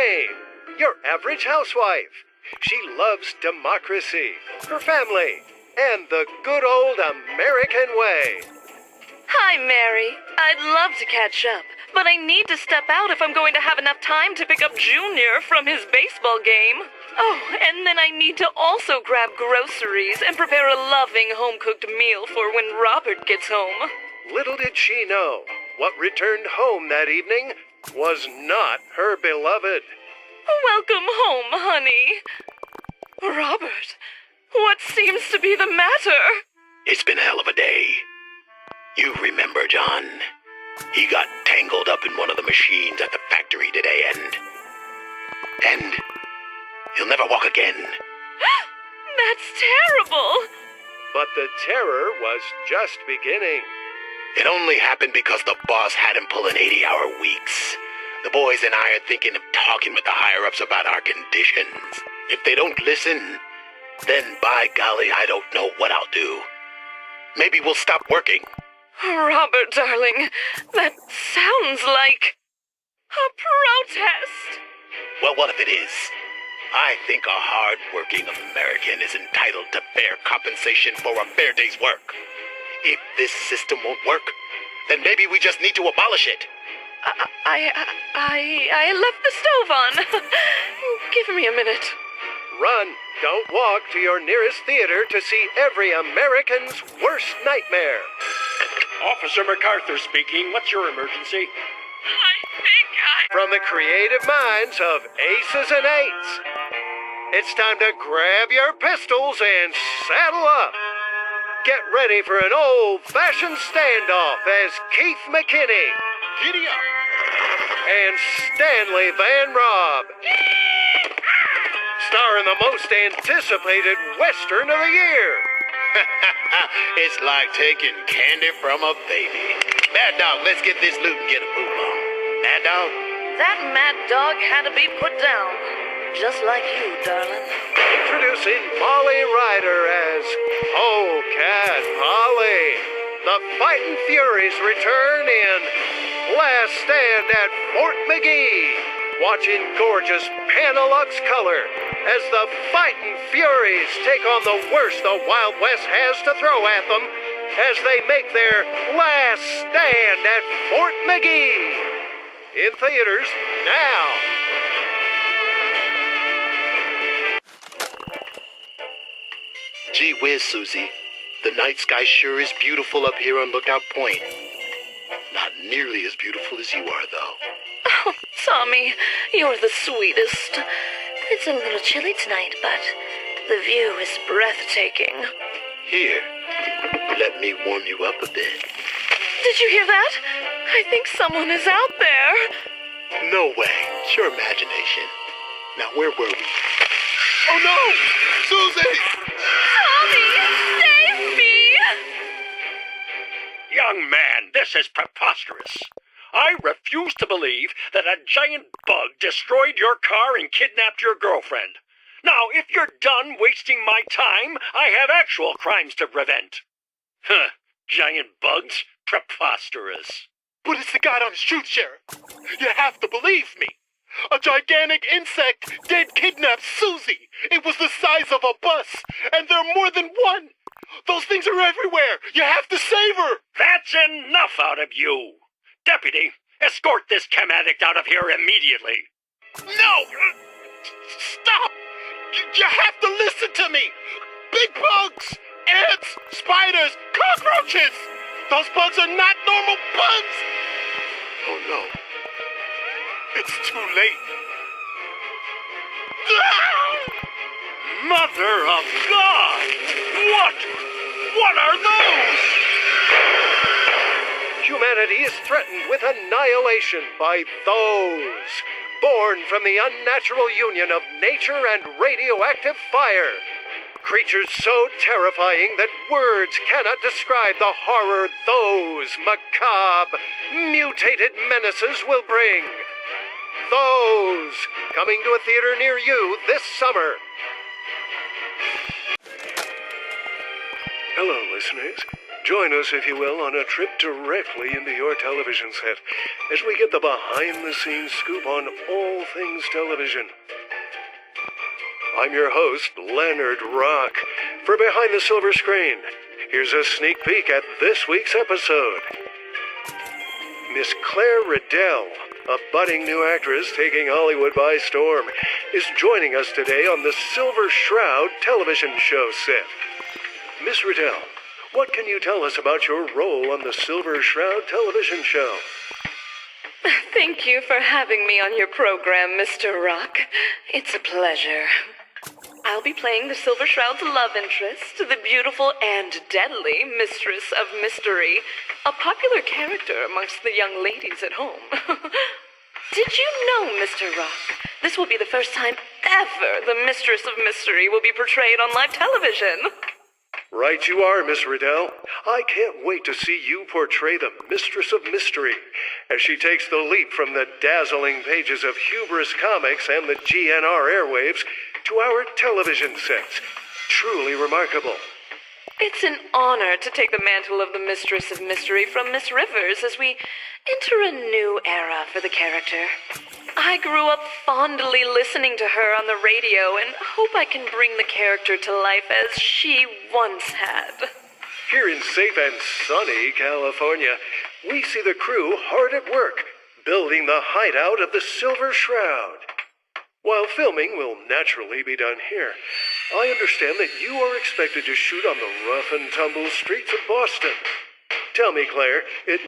Lorraine, your average housewife. She loves democracy, her family, and the good old American way. Hi, Mary. I'd love to catch up, but I need to step out if I'm going to have enough time to pick up Junior from his baseball game. Oh, and then I need to also grab groceries and prepare a loving home-cooked meal for when Robert gets home. Little did she know, what returned home that evening was not her beloved. Welcome home, honey. Robert, what seems to be the matter? It's been a hell of a day. You remember, John. He got tangled up in one of the machines at the factory today and he'll never walk again. That's terrible. But the terror was just beginning. It only happened because the boss had him pulling 80-hour weeks. The boys and I are thinking of talking with the higher-ups about our conditions. If they don't listen, then by golly, I don't know what I'll do. Maybe we'll stop working. Robert, darling, that sounds like a protest. Well, what if it is? I think a hard-working American is entitled to fair compensation for a fair day's work. If this system won't work, then maybe we just need to abolish it. I left the stove on. Give me a minute. Run, don't walk to your nearest theater to see every American's worst nightmare. Officer MacArthur speaking. What's your emergency? From the creative minds of Aces and Eights, it's time to grab your pistols and saddle up. Get ready for an old-fashioned standoff as Keith McKinney, Giddy up! and Stanley Van Robb star in the most anticipated Western of the year. It's like taking candy from a baby. Mad Dog, let's get this loot and get a move on. Mad Dog? That mad dog had to be put down. Just like you, darling. Introducing Molly Ryder as Oh Cat Polly. The Fightin' Furies return in Last Stand at Fort McGee. Watch in gorgeous Panelux color as the Fightin' Furies take on the worst the Wild West has to throw at them as they make their last stand at Fort McGee. In theaters now. Gee whiz, Susie. The night sky sure is beautiful up here on Lookout Point. Not nearly as beautiful as you are, though. Oh, Tommy, you're the sweetest. It's a little chilly tonight, but the view is breathtaking. Here, let me warm you up a bit. Did you hear that? I think someone is out there. No way. It's your imagination. Now, where were we? Oh, no! Susie! Tommy, save me! Young man, this is preposterous. I refuse to believe that a giant bug destroyed your car and kidnapped your girlfriend. Now, if you're done wasting my time, I have actual crimes to prevent. Huh, giant bugs? Preposterous. But it's the goddamn truth, Sheriff. You have to believe me. A gigantic insect did kidnap Susie. It was the size of a bus, and there are more than one. Those things are everywhere. You have to save her. That's enough out of you. Deputy, escort this chem addict out of here immediately. No! Stop! You have to listen to me. Big bugs, ants, spiders, cockroaches. Those bugs are not normal bugs. Oh no. It's too late. Mother of God! What are those? Humanity is threatened with annihilation by those born from the unnatural union of nature and radioactive fire. Creatures so terrifying that words cannot describe the horror those macabre, mutated menaces will bring. Those, coming to a theater near you this summer. Hello, listeners. Join us, if you will, on a trip directly into your television set as we get the behind-the-scenes scoop on all things television. I'm your host, Leonard Rock. For Behind the Silver Screen, here's a sneak peek at this week's episode. Miss Claire Riddell, a budding new actress taking Hollywood by storm, is joining us today on the Silver Shroud television show set. Miss Riddell, what can you tell us about your role on the Silver Shroud television show? Thank you for having me on your program, Mr. Rock. It's a pleasure. I'll be playing the Silver Shroud's love interest, the beautiful and deadly Mistress of Mystery, a popular character amongst the young ladies at home. Did you know, Mr. Rock, this will be the first time ever the Mistress of Mystery will be portrayed on live television? Right you are, Miss Riddell. I can't wait to see you portray the Mistress of Mystery as she takes the leap from the dazzling pages of Hubris Comics and the GNR airwaves to our television sets. Truly remarkable. It's an honor to take the mantle of the Mistress of Mystery from Miss Rivers as we enter a new era for the character. I grew up fondly listening to her on the radio and hope I can bring the character to life as she once had. Here in safe and sunny California, we see the crew hard at work, building the hideout of the Silver Shroud. While filming will naturally be done here, I understand that you are expected to shoot on the rough and tumble streets of Boston. Tell me, Claire, it